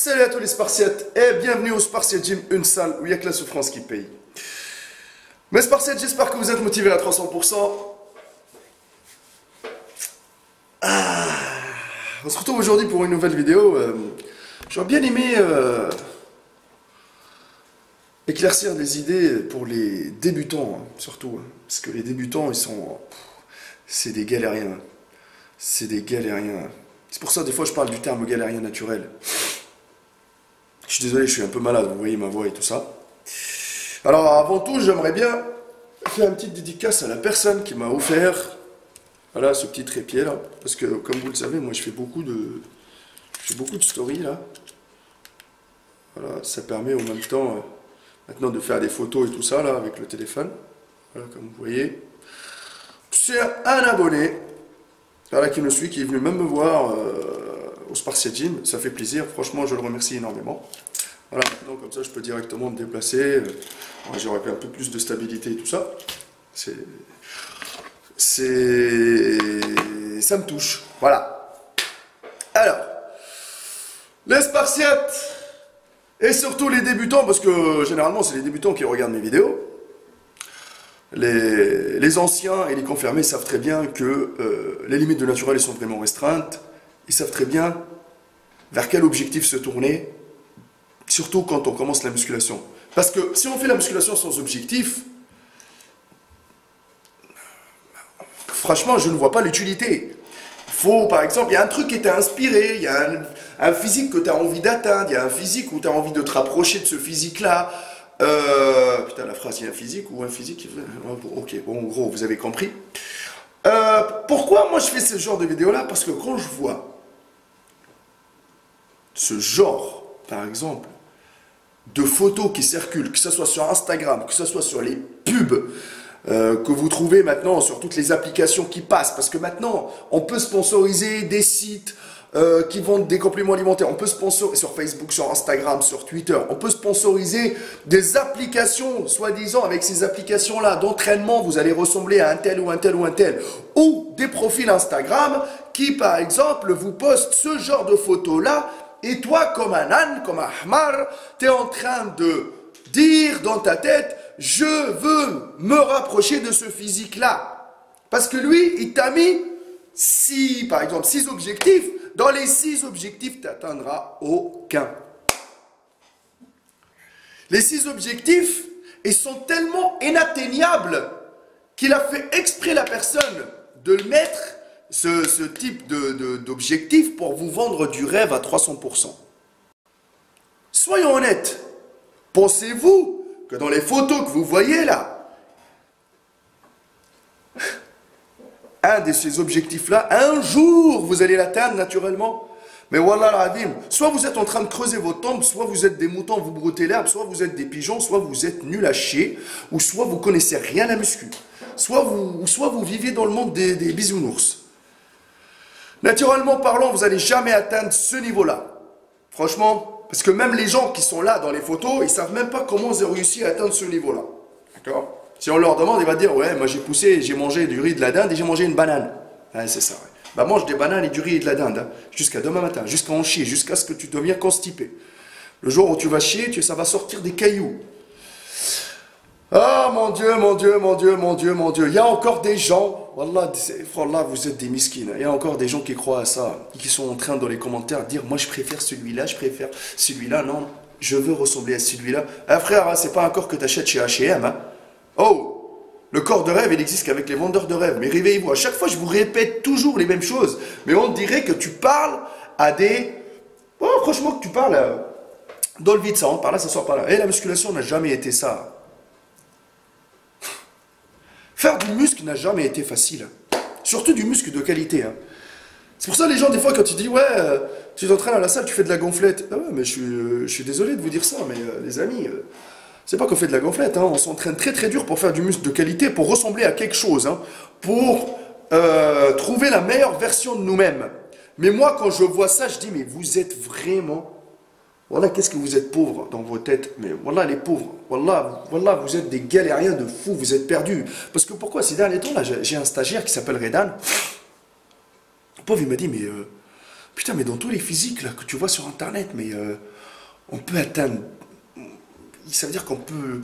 Salut à tous les Spartiates et bienvenue au Spartiate Gym, une salle où il n'y a que la souffrance qui paye. Mes Spartiates, j'espère que vous êtes motivés à 300%. On se retrouve aujourd'hui pour une nouvelle vidéo. J'aurais bien aimé éclaircir des idées pour les débutants, surtout. Parce que les débutants, c'est des galériens. C'est des galériens. C'est pour ça, des fois, je parle du terme galérien naturel. Je suis désolé, je suis un peu malade, vous voyez ma voix et tout ça. Alors, avant tout, j'aimerais bien faire une petite dédicace à la personne qui m'a offert, voilà, ce petit trépied là. Parce que, comme vous le savez, moi, je fais beaucoup de stories là. Voilà, ça permet en même temps, maintenant, de faire des photos et tout ça là, avec le téléphone. Voilà, comme vous voyez. C'est un abonné, voilà, qui me suit, qui est venu même me voir au Spartiate Gym. Ça fait plaisir, franchement, je le remercie énormément. Voilà, maintenant comme ça je peux directement me déplacer, j'aurai un peu plus de stabilité et tout ça. Ça me touche, voilà. Alors, les Spartiates, et surtout les débutants, parce que généralement c'est les débutants qui regardent mes vidéos. Les anciens et les confirmés savent très bien que les limites de naturel sont vraiment restreintes. Ils savent très bien vers quel objectif se tourner, surtout quand on commence la musculation. Parce que si on fait la musculation sans objectif, franchement, je ne vois pas l'utilité. Il faut, par exemple, il y a un truc qui t'a inspiré, il y a un physique que tu as envie d'atteindre, il y a un physique où tu as envie de te rapprocher de ce physique-là. Putain, la phrase, il y a un physique ou un physique. Ok, bon, en gros, vous avez compris. Pourquoi moi je fais ce genre de vidéo-là? Parce que quand je vois ce genre, par exemple, de photos qui circulent, que ce soit sur Instagram, que ce soit sur les pubs que vous trouvez maintenant sur toutes les applications qui passent, parce que maintenant, on peut sponsoriser des sites qui vendent des compléments alimentaires, on peut sponsoriser sur Facebook, sur Instagram, sur Twitter, on peut sponsoriser des applications, soi-disant avec ces applications-là d'entraînement, vous allez ressembler à un tel ou un tel ou un tel, ou des profils Instagram qui, par exemple, vous postent ce genre de photos-là. Et toi, comme un âne, comme un hamar, tu es en train de dire dans ta tête, je veux me rapprocher de ce physique-là. Parce que lui, il t'a mis par exemple, 6 objectifs. Dans les 6 objectifs, tu n'atteindras aucun. Les 6 objectifs, ils sont tellement inatteignables qu'il a fait exprès la personne de le mettre ce type d'objectif pour vous vendre du rêve à 300%. Soyons honnêtes. Pensez-vous que dans les photos que vous voyez là, un de ces objectifs-là, un jour, vous allez l'atteindre naturellement? Mais wallah al-adim, soit vous êtes en train de creuser vos tombes, soit vous êtes des moutons, vous broutez l'herbe, soit vous êtes des pigeons, soit vous êtes nuls à chier, ou soit vous connaissez rien à la muscu. Soit vous vivez dans le monde des bisounours. Naturellement parlant, vous n'allez jamais atteindre ce niveau-là. Franchement, parce que même les gens qui sont là dans les photos, ils ne savent même pas comment ils ont réussi à atteindre ce niveau-là. D'accord? Si on leur demande, ils vont dire, ouais, moi j'ai poussé, j'ai mangé du riz, de la dinde et j'ai mangé une banane. Ouais, c'est ça, ouais. Bah mange des bananes et du riz et de la dinde, hein, jusqu'à demain matin, jusqu'à en chier, jusqu'à ce que tu deviens constipé. Le jour où tu vas chier, ça va sortir des cailloux. Ah, mon Dieu, mon Dieu, mon Dieu, mon Dieu, mon Dieu. Il y a encore des gens, wallah, vous êtes des miskines. Il y a encore des gens qui croient à ça, qui sont en train dans les commentaires de dire, moi je préfère celui-là, je préfère celui-là. Non, je veux ressembler à celui-là. Ah frère, hein, c'est pas un corps que tu achètes chez H&M. Hein. Oh, le corps de rêve, il n'existe qu'avec les vendeurs de rêve. Mais réveillez-vous, à chaque fois je vous répète toujours les mêmes choses. Mais on dirait que tu parles à des... Oh, franchement, que tu parles dans le vide, ça rentre par là, ça sort par là. Et la musculation n'a jamais été ça. Faire du muscle n'a jamais été facile. Surtout du muscle de qualité. Hein. C'est pour ça les gens, des fois, quand tu dis, ouais, tu t'entraînes à la salle, tu fais de la gonflette. Ah ouais, mais je suis désolé de vous dire ça, mais les amis, c'est pas qu'on fait de la gonflette. Hein. On s'entraîne très très dur pour faire du muscle de qualité, pour ressembler à quelque chose, hein, pour trouver la meilleure version de nous-mêmes. Mais moi, quand je vois ça, je dis, mais vous êtes vraiment... Voilà, qu'est-ce que vous êtes pauvres dans vos têtes. Mais voilà, les pauvres. Voilà, vous êtes des galériens de fous, vous êtes perdus. Parce que pourquoi? Ces derniers temps, là, j'ai un stagiaire qui s'appelle Redan. Le pauvre, il m'a dit, mais Putain, mais dans tous les physiques là, que tu vois sur Internet, mais on peut atteindre... Ça veut dire qu'on peut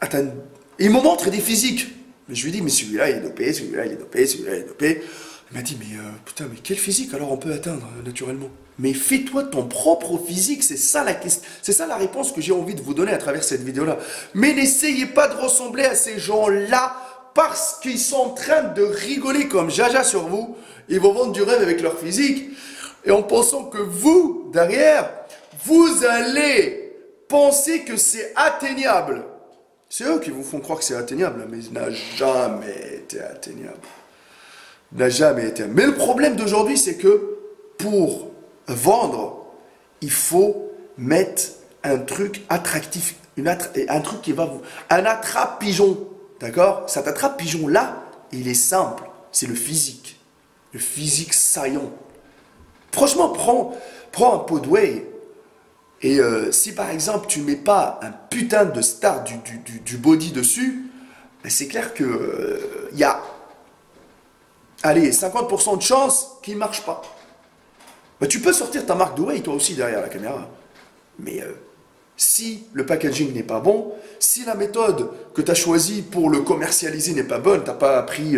atteindre... Et il me montre des physiques. Mais je lui dis, mais celui-là il est dopé, celui-là il est dopé, celui-là il est dopé. Il m'a dit, mais putain, mais quel physique alors on peut atteindre naturellement? Mais fais-toi ton propre physique, c'est ça la question, c'est ça la réponse que j'ai envie de vous donner à travers cette vidéo-là. Mais n'essayez pas de ressembler à ces gens-là parce qu'ils sont en train de rigoler comme jaja sur vous. Ils vont vendre du rêve avec leur physique. Et en pensant que vous, derrière, vous allez penser que c'est atteignable. C'est eux qui vous font croire que c'est atteignable, mais ça n'a jamais été atteignable. N'a jamais été. Mais le problème d'aujourd'hui, c'est que pour vendre, il faut mettre un truc attractif, un truc qui va vous... Un attrape-pigeon, d'accord? Cet attrape-pigeon-là, il est simple, c'est le physique saillant. Franchement, prends un pot de whey, et si par exemple, tu mets pas un putain de star du body dessus, ben c'est clair que y a... Allez, 50% de chance qu'il ne marche pas. Bah, tu peux sortir ta marque de whey, toi aussi, derrière la caméra. Mais si le packaging n'est pas bon, si la méthode que tu as choisie pour le commercialiser n'est pas bonne, tu n'as pas pris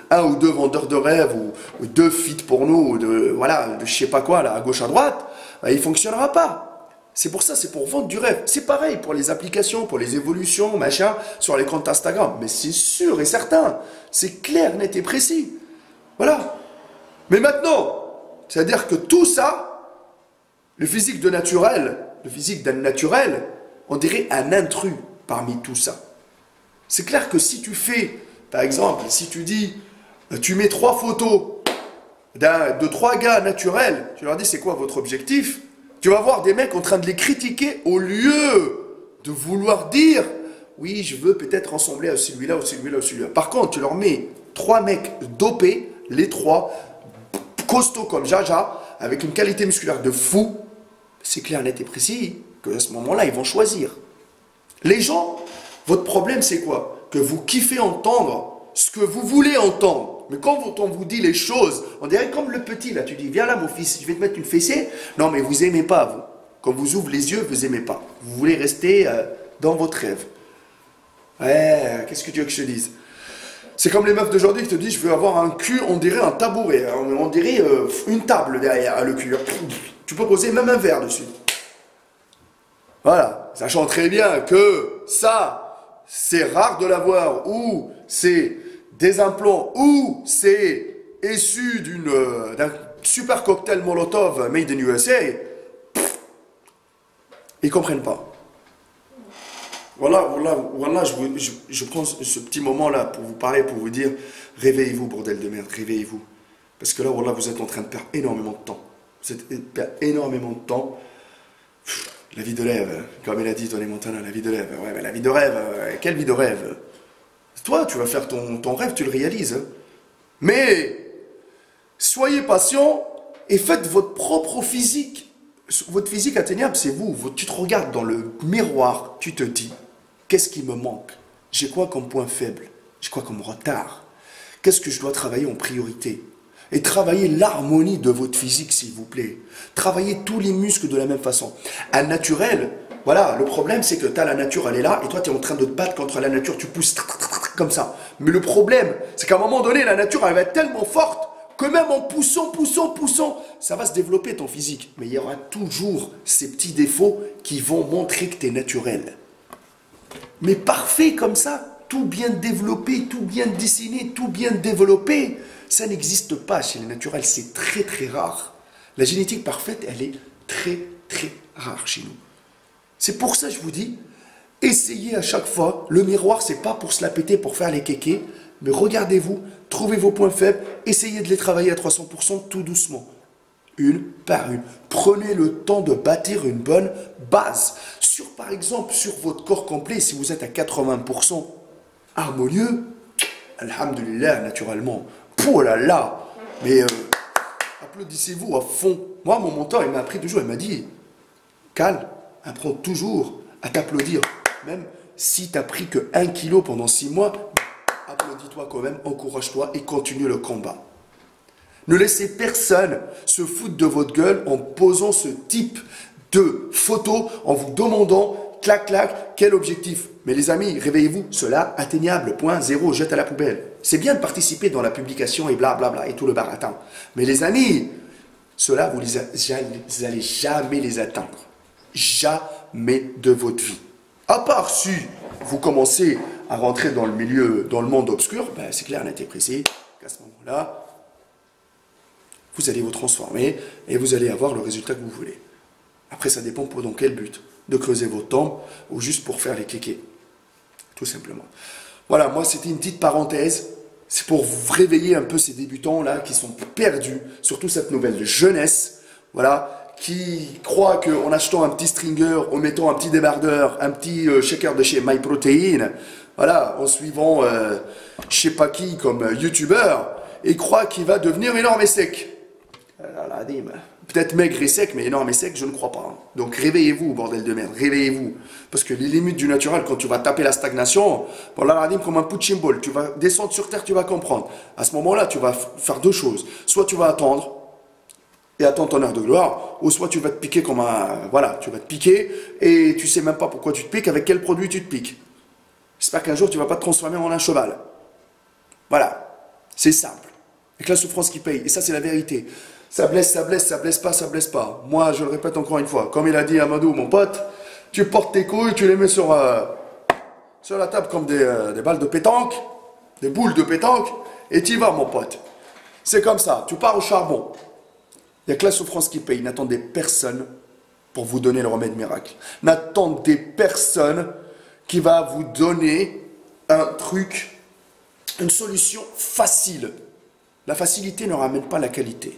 un ou deux vendeurs de rêve ou deux feats porno, ou voilà, de je sais pas quoi, là, à gauche, à droite, bah, il ne fonctionnera pas. C'est pour ça, c'est pour vendre du rêve. C'est pareil pour les applications, pour les évolutions, machin, sur les comptes Instagram. Mais c'est sûr et certain, c'est clair, net et précis. Voilà. Mais maintenant, c'est-à-dire que tout ça, le physique de naturel, le physique d'un naturel, on dirait un intrus parmi tout ça. C'est clair que si tu fais, par exemple, si tu dis, tu mets 3 photos de 3 gars naturels, tu leur dis c'est quoi votre objectif? Tu vas voir des mecs en train de les critiquer au lieu de vouloir dire, oui, je veux peut-être ressembler à celui-là ou celui-là ou celui-là. Par contre, tu leur mets 3 mecs dopés, les 3, costauds comme Jaja, avec une qualité musculaire de fou, c'est clair, net et précis, qu'à ce moment-là, ils vont choisir. Les gens, votre problème, c'est quoi? Que vous kiffez entendre ce que vous voulez entendre. Mais quand on vous dit les choses, on dirait comme le petit, là, tu dis, viens là, mon fils, je vais te mettre une fessée. Non, mais vous aimez pas, vous. Quand vous ouvrez les yeux, vous aimez pas. Vous voulez rester dans votre rêve. Ouais, qu'est-ce que tu veux que je te dise? C'est comme les meufs d'aujourd'hui qui te disent, je veux avoir un cul, on dirait un tabouret, on dirait une table derrière le cul. Tu peux poser même un verre dessus. Voilà, sachant très bien que ça, c'est rare de l'avoir, ou c'est des implants, ou c'est issu d'un super cocktail Molotov made in USA, ils comprennent pas. Voilà, je prends ce petit moment-là pour vous parler, pour vous dire, réveillez-vous, bordel de merde, réveillez-vous. Parce que là, voilà, vous êtes en train de perdre énormément de temps. Vous perdez énormément de temps. La vie de rêve, comme il a dit Tony Montana, la vie de rêve. Ouais, mais la vie de rêve, quelle vie de rêve? Toi, tu vas faire ton rêve, tu le réalises. Mais, soyez patient et faites votre propre physique. Votre physique atteignable, c'est vous. Tu te regardes dans le miroir, tu te dis, qu'est-ce qui me manque? J'ai quoi comme point faible? J'ai quoi comme retard? Qu'est-ce que je dois travailler en priorité? Et travaillez l'harmonie de votre physique, s'il vous plaît. Travaillez tous les muscles de la même façon. Un naturel, voilà, le problème, c'est que tu as la nature, elle est là, et toi, tu es en train de te battre contre la nature, tu pousses comme ça. Mais le problème, c'est qu'à un moment donné, la nature, elle va être tellement forte que même en poussant, ça va se développer ton physique. Mais il y aura toujours ces petits défauts qui vont montrer que tu es naturel. Mais parfait comme ça, tout bien développé, tout bien dessiné, tout bien développé, ça n'existe pas chez les naturels, c'est très très rare. La génétique parfaite, elle est très très rare chez nous. C'est pour ça que je vous dis, essayez à chaque fois, le miroir, c'est pas pour se la péter, pour faire les kékés, mais regardez-vous, trouvez vos points faibles, essayez de les travailler à 300% tout doucement, une par une. Prenez le temps de bâtir une bonne base. Par exemple, sur votre corps complet, si vous êtes à 80% harmonieux, alhamdulillah, naturellement, oh là là, mais applaudissez-vous à fond. Moi, mon mentor, il m'a appris toujours, il m'a dit, Cal, apprends toujours à t'applaudir, même si tu n'as pris que 1 kilo pendant 6 mois, applaudis-toi quand même, encourage-toi et continue le combat. Ne laissez personne se foutre de votre gueule en posant ce type de photos, en vous demandant, clac, clac, quel objectif. Mais les amis, réveillez-vous, cela atteignable, point zéro, jette à la poubelle. C'est bien de participer dans la publication et blablabla et tout le baratin. Mais les amis, cela, vous n'allez jamais les atteindre. Jamais de votre vie. À part si vous commencez à rentrer dans le milieu, dans le monde obscur, ben c'est clair, net et précis, qu'à ce moment-là, vous allez vous transformer et vous allez avoir le résultat que vous voulez. Après, ça dépend pour dans quel but. De creuser votre tombe ou juste pour faire les kékés. Tout simplement. Voilà, moi, c'était une petite parenthèse. C'est pour vous réveiller un peu ces débutants-là qui sont perdus, surtout cette nouvelle jeunesse, voilà, qui croient qu'en achetant un petit stringer, en mettant un petit débardeur, un petit shaker de chez MyProtein, voilà, en suivant je sais pas qui comme youtubeur, et croient qu'il va devenir énorme et sec. Peut-être maigre et sec, mais énorme et sec, je ne crois pas. Donc réveillez-vous, bordel de merde, réveillez-vous. Parce que les limites du naturel, quand tu vas taper la stagnation, pour l'aradim comme un punching ball, tu vas descendre sur terre, tu vas comprendre. À ce moment-là, tu vas faire deux choses. Soit tu vas attendre, et attendre ton heure de gloire, ou soit tu vas te piquer comme un... Voilà, tu vas te piquer, et tu sais même pas pourquoi tu te piques, avec quel produit tu te piques. J'espère qu'un jour, tu ne vas pas te transformer en un cheval. Voilà, c'est simple. Avec la souffrance qui paye, et ça c'est la vérité. Ça blesse, ça blesse, ça blesse pas, ça blesse pas. Moi, je le répète encore une fois, comme il a dit Amadou, mon pote, tu portes tes couilles, tu les mets sur la table comme des balles de pétanque, des boules de pétanque, et tu y vas, mon pote. C'est comme ça, tu pars au charbon. Il n'y a que la souffrance qui paye. N'attendez personne pour vous donner le remède miracle. N'attendez personne qui va vous donner un truc, une solution facile. La facilité ne ramène pas la qualité.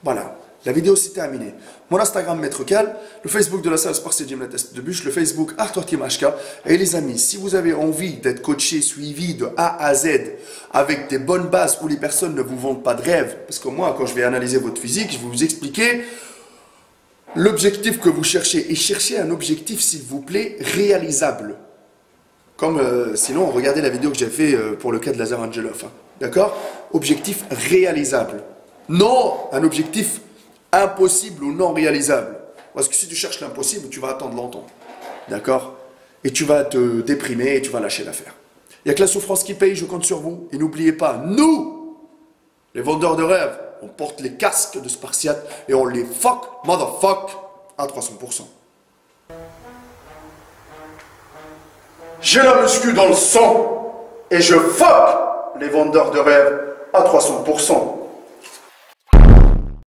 Voilà, la vidéo c'est terminé. Mon Instagram Maître Cal, le Facebook de la salle Sparse Jim la test de bûche, le Facebook Arthur Timashka. Et les amis, si vous avez envie d'être coaché, suivi de A à Z, avec des bonnes bases où les personnes ne vous vendent pas de rêve, parce que moi, quand je vais analyser votre physique, je vais vous expliquer l'objectif que vous cherchez. Et cherchez un objectif, s'il vous plaît, réalisable. Comme sinon, regardez la vidéo que j'ai fait pour le cas de Lazar Angelov. Hein. D'accord? Objectif réalisable. Non un objectif impossible ou non réalisable. Parce que si tu cherches l'impossible, tu vas attendre longtemps. D'accord? Et tu vas te déprimer et tu vas lâcher l'affaire. Il n'y a que la souffrance qui paye, je compte sur vous. Et n'oubliez pas, nous, les vendeurs de rêves, on porte les casques de Spartiate et on les fuck, motherfuck, à 300%. J'ai la muscu dans le sang et je fuck les vendeurs de rêves à 300%.